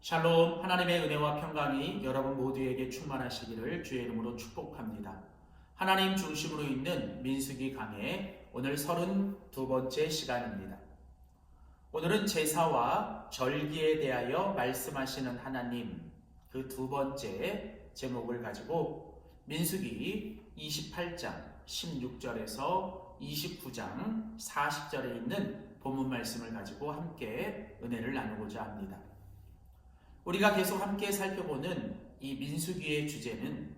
샬롬, 하나님의 은혜와 평강이 여러분 모두에게 충만하시기를 주의 이름으로 축복합니다. 하나님 중심으로 있는 민수기 강의 오늘 32번째 시간입니다. 오늘은 제사와 절기에 대하여 말씀하시는 하나님, 그 두 번째 제목을 가지고 민수기 28장 16절에서 29장 40절에 있는 본문 말씀을 가지고 함께 은혜를 나누고자 합니다. 우리가 계속 함께 살펴보는 이 민수기의 주제는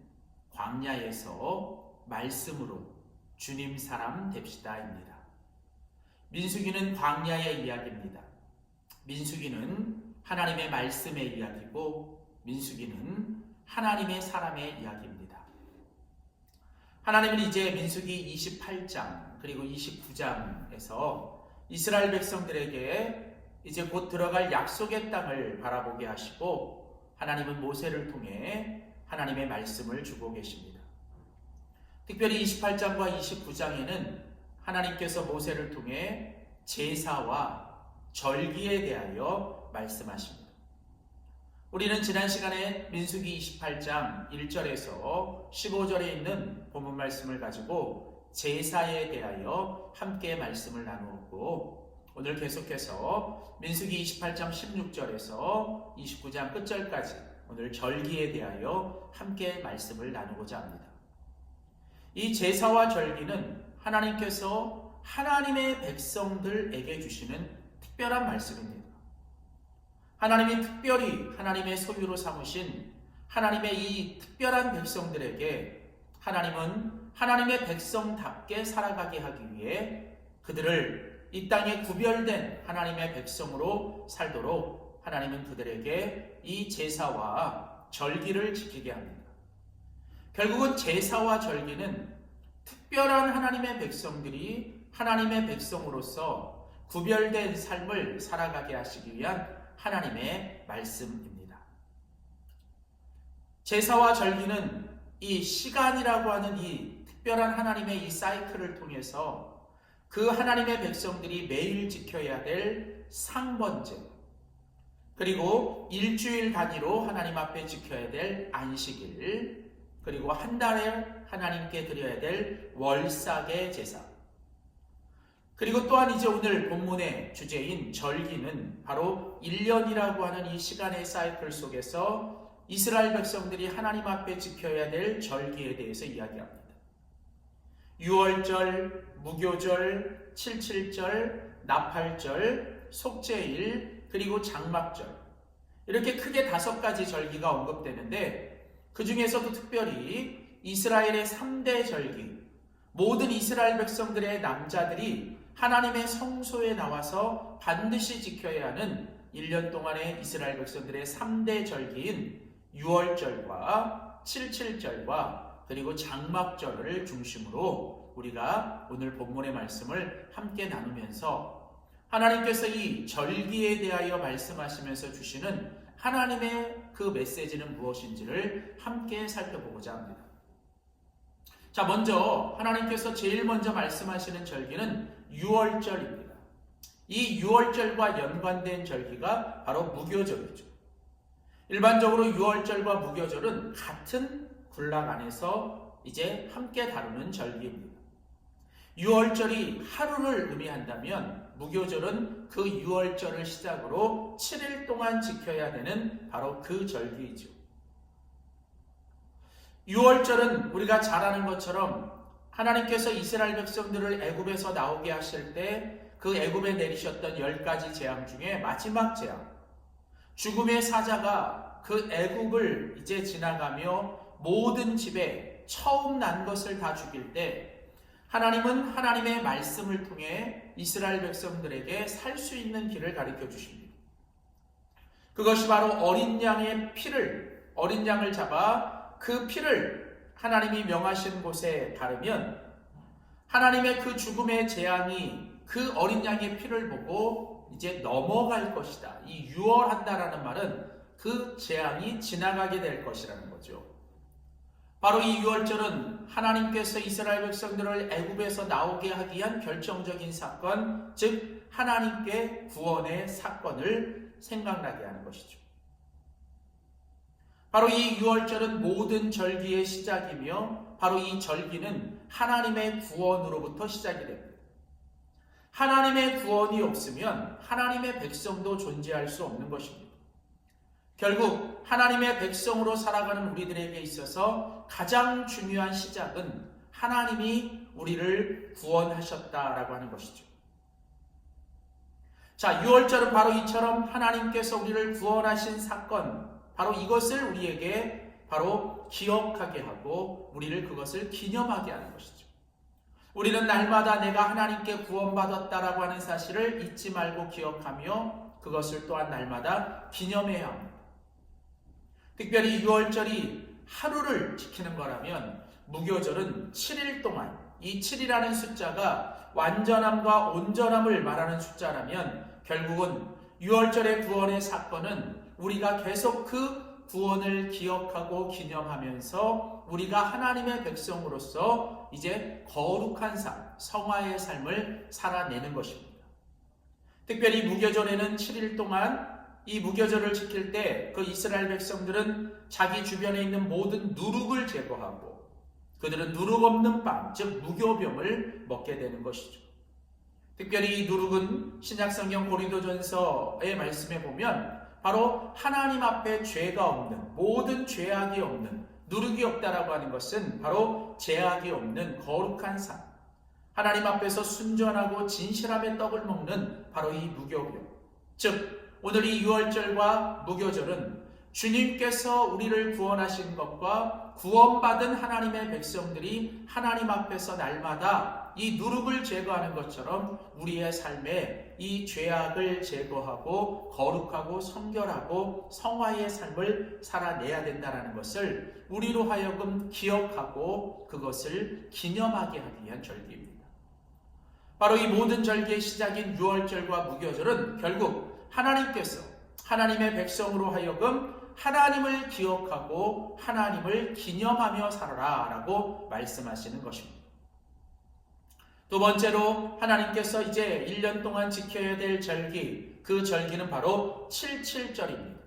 광야에서 말씀으로 주님 사람 됩시다입니다. 민수기는 광야의 이야기입니다. 민수기는 하나님의 말씀의 이야기고 민수기는 하나님의 사람의 이야기입니다. 하나님은 이제 민수기 28장 그리고 29장에서 이스라엘 백성들에게 이제 곧 들어갈 약속의 땅을 바라보게 하시고 하나님은 모세를 통해 하나님의 말씀을 주고 계십니다. 특별히 28장과 29장에는 하나님께서 모세를 통해 제사와 절기에 대하여 말씀하십니다. 우리는 지난 시간에 민수기 28장 1절에서 15절에 있는 본문 말씀을 가지고 제사에 대하여 함께 말씀을 나누었고 오늘 계속해서 민수기 28장 16절에서 29장 끝절까지 오늘 절기에 대하여 함께 말씀을 나누고자 합니다. 이 제사와 절기는 하나님께서 하나님의 백성들에게 주시는 특별한 말씀입니다. 하나님이 특별히 하나님의 소유로 삼으신 하나님의 이 특별한 백성들에게 하나님은 하나님의 백성답게 살아가게 하기 위해 그들을 이 땅에 구별된 하나님의 백성으로 살도록 하나님은 그들에게 이 제사와 절기를 지키게 합니다. 결국은 제사와 절기는 특별한 하나님의 백성들이 하나님의 백성으로서 구별된 삶을 살아가게 하시기 위한 하나님의 말씀입니다. 제사와 절기는 이 시간이라고 하는 이 특별한 하나님의 이 사이클을 통해서 그 하나님의 백성들이 매일 지켜야 될 상번제, 그리고 일주일 단위로 하나님 앞에 지켜야 될 안식일, 그리고 한 달에 하나님께 드려야 될 월삭의 제사, 그리고 또한 이제 오늘 본문의 주제인 절기는 바로 1년이라고 하는 이 시간의 사이클 속에서 이스라엘 백성들이 하나님 앞에 지켜야 될 절기에 대해서 이야기합니다. 유월절, 무교절, 칠칠절, 나팔절, 속죄일, 그리고 장막절, 이렇게 크게 5가지 절기가 언급되는데 그 중에서도 특별히 이스라엘의 3대 절기, 모든 이스라엘 백성들의 남자들이 하나님의 성소에 나와서 반드시 지켜야 하는 1년 동안의 이스라엘 백성들의 3대 절기인 유월절과 칠칠절과 그리고 장막절을 중심으로 우리가 오늘 본문의 말씀을 함께 나누면서 하나님께서 이 절기에 대하여 말씀하시면서 주시는 하나님의 그 메시지는 무엇인지를 함께 살펴보고자 합니다. 자, 먼저 하나님께서 제일 먼저 말씀하시는 절기는 유월절입니다. 이 유월절과 연관된 절기가 바로 무교절이죠. 일반적으로 유월절과 무교절은 같은 군락 안에서 이제 함께 다루는 절기입니다. 유월절이 하루를 의미한다면 무교절은 그 유월절을 시작으로 7일 동안 지켜야 되는 바로 그 절기이죠. 유월절은 우리가 잘 아는 것처럼 하나님께서 이스라엘 백성들을 애굽에서 나오게 하실 때 그 애굽에 내리셨던 10가지 재앙 중에 마지막 재앙, 죽음의 사자가 그 애굽을 이제 지나가며 모든 집에 처음 난 것을 다 죽일 때 하나님은 하나님의 말씀을 통해 이스라엘 백성들에게 살 수 있는 길을 가르쳐 주십니다. 그것이 바로 어린 양의 피를, 어린 양을 잡아 그 피를 하나님이 명하신 곳에 바르면 하나님의 그 죽음의 재앙이 그 어린 양의 피를 보고 이제 넘어갈 것이다. 이 유월한다라는 말은 그 재앙이 지나가게 될 것이라는 거죠. 바로 이 유월절은 하나님께서 이스라엘 백성들을 애굽에서 나오게 하기 위한 결정적인 사건, 즉 하나님께 구원의 사건을 생각나게 하는 것이죠. 바로 이 유월절은 모든 절기의 시작이며 바로 이 절기는 하나님의 구원으로부터 시작이 됩니다. 하나님의 구원이 없으면 하나님의 백성도 존재할 수 없는 것입니다. 결국 하나님의 백성으로 살아가는 우리들에게 있어서 가장 중요한 시작은 하나님이 우리를 구원하셨다라고 하는 것이죠. 자, 유월절은 바로 이처럼 하나님께서 우리를 구원하신 사건, 바로 이것을 우리에게 바로 기억하게 하고 우리를 그것을 기념하게 하는 것이죠. 우리는 날마다 내가 하나님께 구원받았다라고 하는 사실을 잊지 말고 기억하며 그것을 또한 날마다 기념해야 합니다. 특별히 유월절이 하루를 지키는 거라면 무교절은 7일 동안, 이 7이라는 숫자가 완전함과 온전함을 말하는 숫자라면 결국은 유월절의 구원의 사건은 우리가 계속 그 구원을 기억하고 기념하면서 우리가 하나님의 백성으로서 이제 거룩한 삶, 성화의 삶을 살아내는 것입니다. 특별히 무교절에는 7일 동안 이 무교절을 지킬 때 그 이스라엘 백성들은 자기 주변에 있는 모든 누룩을 제거하고 그들은 누룩 없는 빵, 즉 무교병을 먹게 되는 것이죠. 특별히 이 누룩은 신약성경 고린도전서의 말씀에 보면 바로 하나님 앞에 죄가 없는, 모든 죄악이 없는, 누룩이 없다라고 하는 것은 바로 죄악이 없는 거룩한 삶, 하나님 앞에서 순전하고 진실함의 떡을 먹는 바로 이 무교병, 즉 오늘 이 유월절과 무교절은 주님께서 우리를 구원하신 것과 구원받은 하나님의 백성들이 하나님 앞에서 날마다 이 누룩을 제거하는 것처럼 우리의 삶에 이 죄악을 제거하고 거룩하고 성결하고 성화의 삶을 살아내야 된다는 것을 우리로 하여금 기억하고 그것을 기념하게 하기 위한 절기입니다. 바로 이 모든 절기의 시작인 유월절과 무교절은 결국 하나님께서 하나님의 백성으로 하여금 하나님을 기억하고 하나님을 기념하며 살아라 라고 말씀하시는 것입니다. 두 번째로 하나님께서 이제 1년 동안 지켜야 될 절기, 그 절기는 바로 77절입니다.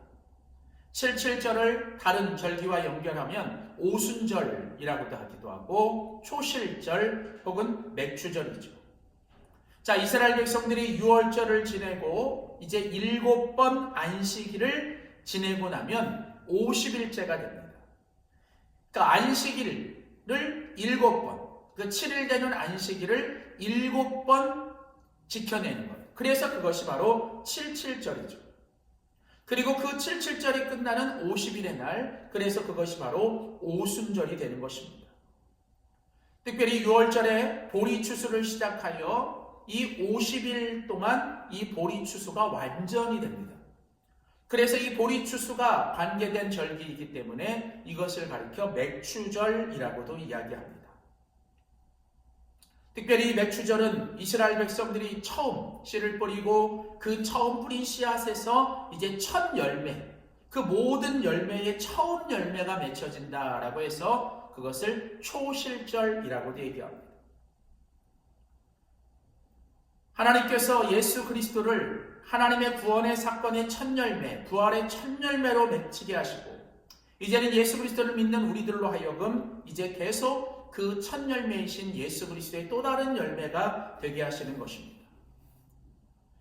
77절을 다른 절기와 연결하면 오순절이라고도 하기도 하고 초실절 혹은 맥추절이죠. 자, 이스라엘 백성들이 유월절을 지내고 이제 7번 안식일을 지내고 나면 50일째가 됩니다. 그러니까 안식일을 7번, 그 7일 되는 안식일을 7번 지켜내는 거예요. 그래서 그것이 바로 77절이죠. 그리고 그 77절이 끝나는 50일의 날, 그래서 그것이 바로 오순절이 되는 것입니다. 특별히 6월절에 보리추수를 시작하여 이 50일 동안 이 보리추수가 완전이 됩니다. 그래서 이 보리추수가 관계된 절기이기 때문에 이것을 가리켜 맥추절이라고도 이야기합니다. 특별히 이 맥추절은 이스라엘 백성들이 처음 씨를 뿌리고 그 처음 뿌린 씨앗에서 이제 첫 열매, 그 모든 열매의 처음 열매가 맺혀진다라고 해서 그것을 초실절이라고도 얘기합니다. 하나님께서 예수 그리스도를 하나님의 구원의 사건의 첫 열매, 부활의 첫 열매로 맺히게 하시고 이제는 예수 그리스도를 믿는 우리들로 하여금 이제 계속 그 첫 열매이신 예수 그리스도의 또 다른 열매가 되게 하시는 것입니다.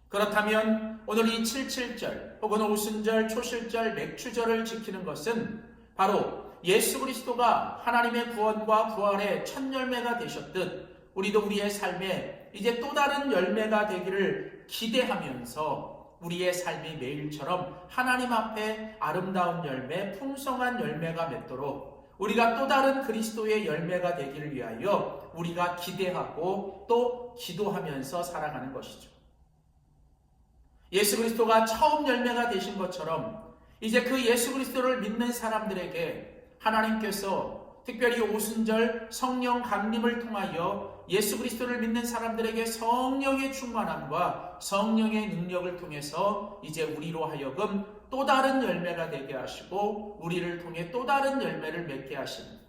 그렇다면 오늘 이 77절 혹은 오순절, 초실절, 맥추절을 지키는 것은 바로 예수 그리스도가 하나님의 구원과 부활의 첫 열매가 되셨듯 우리도 우리의 삶에 이제 또 다른 열매가 되기를 기대하면서 우리의 삶이 매일처럼 하나님 앞에 아름다운 열매, 풍성한 열매가 맺도록 우리가 또 다른 그리스도의 열매가 되기를 위하여 우리가 기대하고 또 기도하면서 살아가는 것이죠. 예수 그리스도가 처음 열매가 되신 것처럼 이제 그 예수 그리스도를 믿는 사람들에게 하나님께서 특별히 오순절 성령 강림을 통하여 예수 그리스도를 믿는 사람들에게 성령의 충만함과 성령의 능력을 통해서 이제 우리로 하여금 또 다른 열매가 되게 하시고 우리를 통해 또 다른 열매를 맺게 하십니다.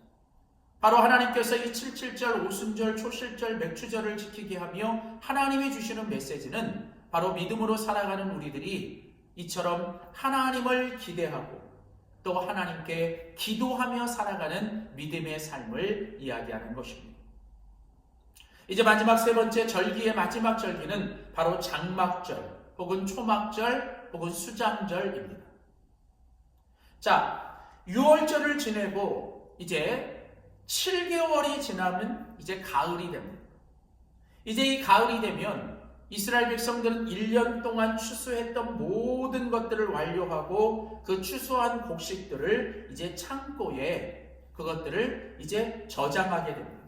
바로 하나님께서 이 77절, 오순절, 초실절, 맥추절을 지키게 하며 하나님이 주시는 메시지는 바로 믿음으로 살아가는 우리들이 이처럼 하나님을 기대하고 또 하나님께 기도하며 살아가는 믿음의 삶을 이야기하는 것입니다. 이제 마지막 세 번째 절기의 마지막 절기는 바로 장막절 혹은 초막절 혹은 수장절입니다. 자, 6월절을 지내고 이제 7개월이 지나면 이제 가을이 됩니다. 이제 이 가을이 되면 이스라엘 백성들은 1년 동안 추수했던 모든 것들을 완료하고 그 추수한 곡식들을 이제 창고에 그것들을 이제 저장하게 됩니다.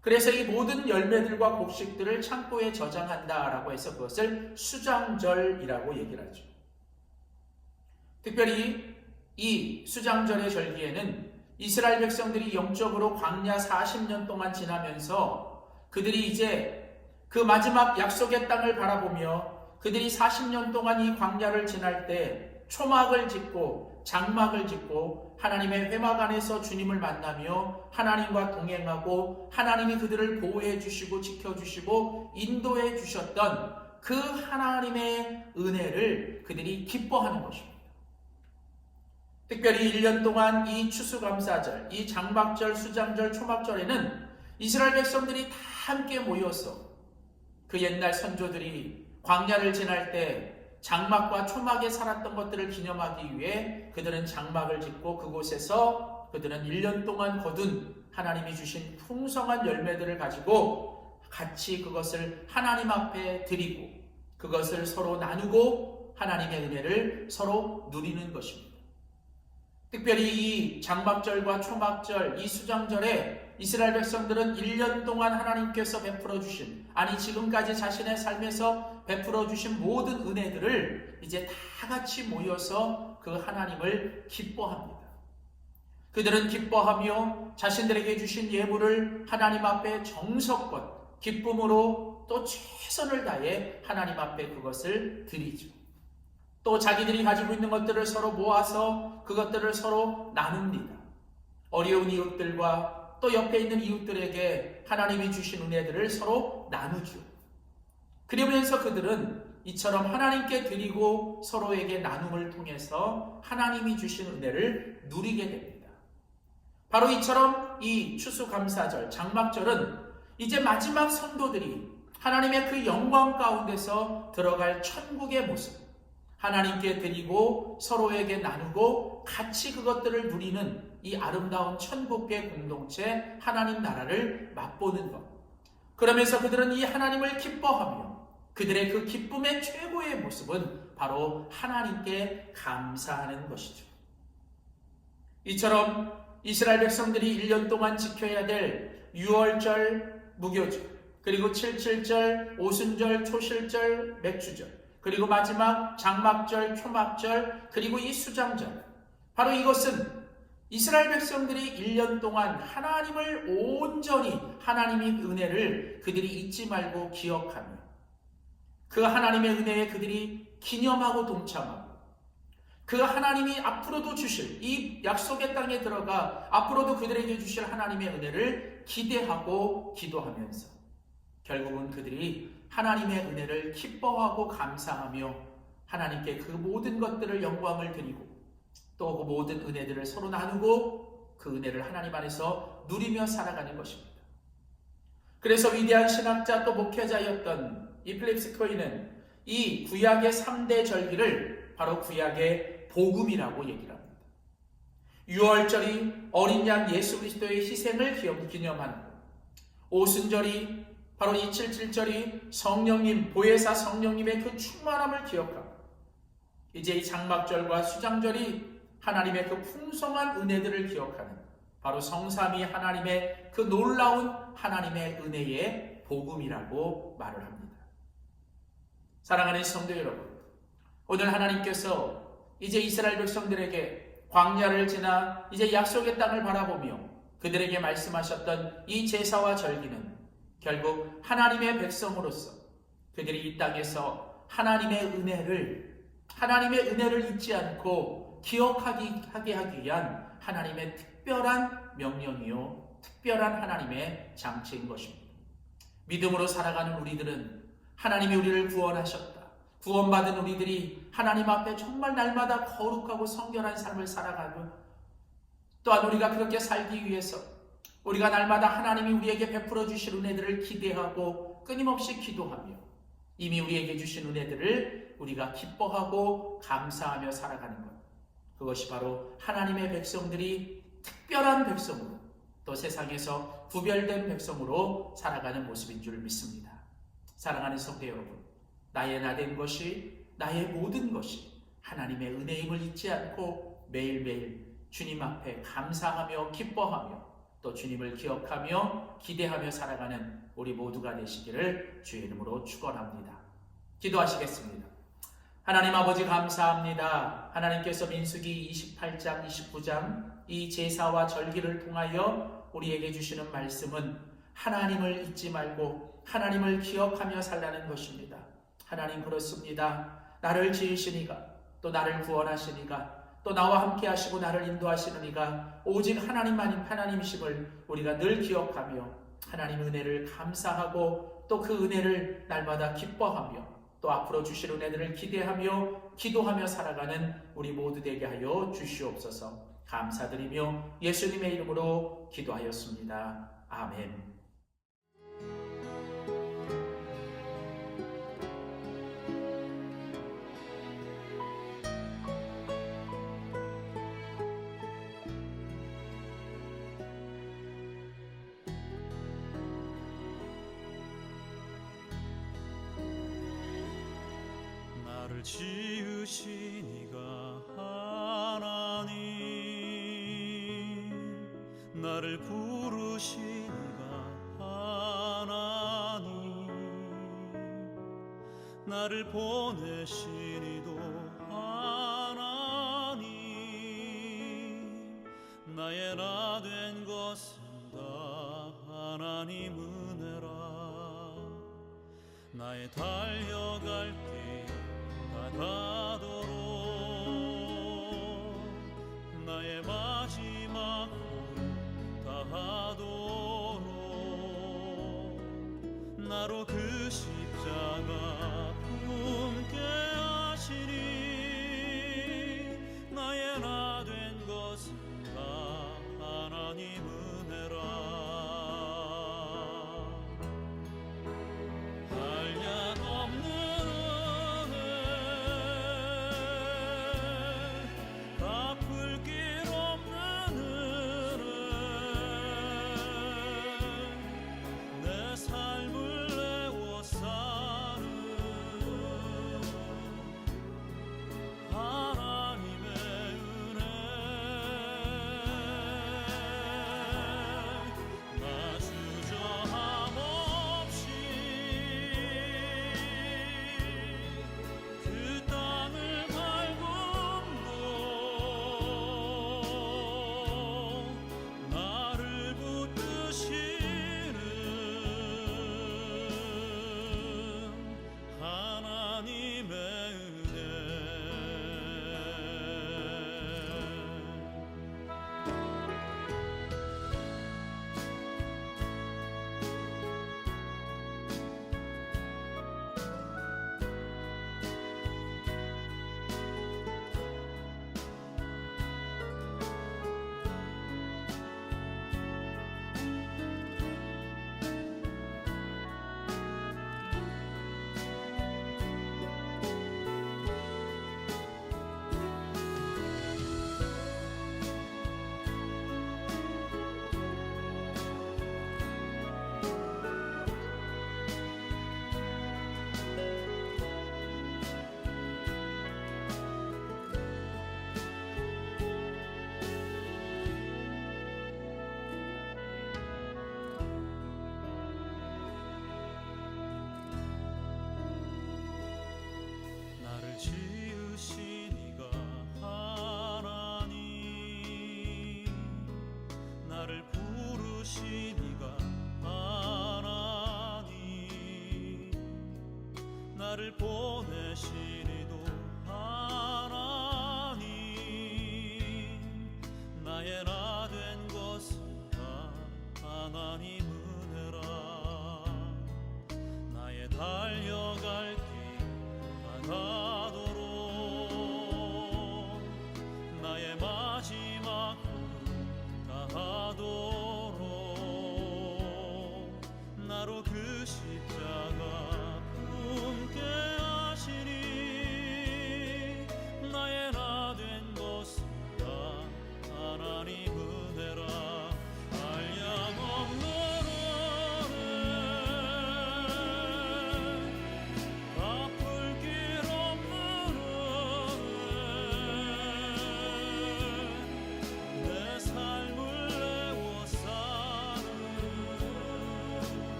그래서 이 모든 열매들과 곡식들을 창고에 저장한다라고 해서 그것을 수장절이라고 얘기를 하죠. 특별히 이 수장절의 절기에는 이스라엘 백성들이 영적으로 광야 40년 동안 지나면서 그들이 이제 그 마지막 약속의 땅을 바라보며 그들이 40년 동안 이 광야를 지날 때 초막을 짓고 장막을 짓고 하나님의 회막 안에서 주님을 만나며 하나님과 동행하고 하나님이 그들을 보호해 주시고 지켜주시고 인도해 주셨던 그 하나님의 은혜를 그들이 기뻐하는 것입니다. 특별히 1년 동안 이 추수감사절, 이 장막절, 수장절, 초막절에는 이스라엘 백성들이 다 함께 모여서 그 옛날 선조들이 광야를 지날 때 장막과 초막에 살았던 것들을 기념하기 위해 그들은 장막을 짓고 그곳에서 그들은 1년 동안 거둔 하나님이 주신 풍성한 열매들을 가지고 같이 그것을 하나님 앞에 드리고 그것을 서로 나누고 하나님의 은혜를 서로 누리는 것입니다. 특별히 이 장막절과 초막절, 이 수장절에 이스라엘 백성들은 1년 동안 하나님께서 베풀어 주신, 아니 지금까지 자신의 삶에서 베풀어 주신 모든 은혜들을 이제 다 같이 모여서 그 하나님을 기뻐합니다. 그들은 기뻐하며 자신들에게 주신 예물을 하나님 앞에 정성껏 기쁨으로 또 최선을 다해 하나님 앞에 그것을 드리죠. 또 자기들이 가지고 있는 것들을 서로 모아서 그것들을 서로 나눕니다. 어려운 이웃들과 또 옆에 있는 이웃들에게 하나님이 주신 은혜들을 서로 나누죠. 그러면서 그들은 이처럼 하나님께 드리고 서로에게 나눔을 통해서 하나님이 주신 은혜를 누리게 됩니다. 바로 이처럼 이 추수감사절, 장막절은 이제 마지막 성도들이 하나님의 그 영광 가운데서 들어갈 천국의 모습, 하나님께 드리고 서로에게 나누고 같이 그것들을 누리는 이 아름다운 천국의 공동체 하나님 나라를 맛보는 것. 그러면서 그들은 이 하나님을 기뻐하며 그들의 그 기쁨의 최고의 모습은 바로 하나님께 감사하는 것이죠. 이처럼 이스라엘 백성들이 1년 동안 지켜야 될 6월절 무교절, 그리고 77절, 오순절, 초실절, 맥주절, 그리고 마지막 장막절, 초막절, 그리고 이 수장절. 바로 이것은 이스라엘 백성들이 1년 동안 하나님을 온전히 하나님의 은혜를 그들이 잊지 말고 기억하며 그 하나님의 은혜에 그들이 기념하고 동참하고 그 하나님이 앞으로도 주실 이 약속의 땅에 들어가 앞으로도 그들에게 주실 하나님의 은혜를 기대하고 기도하면서 결국은 그들이 하나님의 은혜를 기뻐하고 감사하며 하나님께 그 모든 것들을 영광을 드리고 또 그 모든 은혜들을 서로 나누고 그 은혜를 하나님 안에서 누리며 살아가는 것입니다. 그래서 위대한 신학자 또 목회자였던 이 필립스 코이는 이 구약의 3대 절기를 바로 구약의 복음이라고 얘기를 합니다. 6월절이 어린 양 예수 그리스도의 희생을 기념하는 것, 오순절이 바로 이 77절이 성령님, 보혜사 성령님의 그 충만함을 기억하고 이제 이 장막절과 수장절이 하나님의 그 풍성한 은혜들을 기억하는 바로 성삼위 하나님의 그 놀라운 하나님의 은혜의 복음이라고 말을 합니다. 사랑하는 성도 여러분, 오늘 하나님께서 이제 이스라엘 백성들에게 광야를 지나 이제 약속의 땅을 바라보며 그들에게 말씀하셨던 이 제사와 절기는 결국 하나님의 백성으로서 그들이 이 땅에서 하나님의 은혜를 잊지 않고 기억하게 하기 위한 하나님의 특별한 명령이요 특별한 하나님의 장치인 것입니다. 믿음으로 살아가는 우리들은 하나님이 우리를 구원하셨다, 구원받은 우리들이 하나님 앞에 정말 날마다 거룩하고 성결한 삶을 살아가며, 또한 우리가 그렇게 살기 위해서 우리가 날마다 하나님이 우리에게 베풀어 주실 은혜들을 기대하고 끊임없이 기도하며, 이미 우리에게 주신 은혜들을 우리가 기뻐하고 감사하며 살아가는 것, 그것이 바로 하나님의 백성들이 특별한 백성으로, 또 세상에서 구별된 백성으로 살아가는 모습인 줄 믿습니다. 사랑하는 성도 여러분, 나의 나된 것이, 나의 모든 것이 하나님의 은혜임을 잊지 않고 매일매일 주님 앞에 감사하며 기뻐하며 또 주님을 기억하며 기대하며 살아가는 우리 모두가 되시기를 주의 이름으로 축원합니다. 기도하시겠습니다. 하나님 아버지 감사합니다. 하나님께서 민수기 28장 29장 이 제사와 절기를 통하여 우리에게 주시는 말씀은 하나님을 잊지 말고 하나님을 기억하며 살라는 것입니다. 하나님, 그렇습니다. 나를 지으시니가, 또 나를 구원하시니가, 또 나와 함께 하시고 나를 인도하시는 이가 오직 하나님이심을 우리가 늘 기억하며 하나님 은혜를 감사하고 또 그 은혜를 날마다 기뻐하며 또 앞으로 주실 은혜들을 기대하며 기도하며 살아가는 우리 모두 되게 하여 주시옵소서. 감사드리며 예수님의 이름으로 기도하였습니다. 아멘. 나를 지으신 이가 하나님, 나를 부르신 이가 하나님, 나를 보내신 이도 하나님, 나의 나 된 것은 다 하나님 은혜라. 나의 달려갈 길 다가도록 나의 마지막 꿈 다하도록 나로 그 십자가 품게 하시니 나의 나 된 것은 다 하나님 은혜라. 지으신 이가 하나님, 나를 부르신 이가 하나님, 나를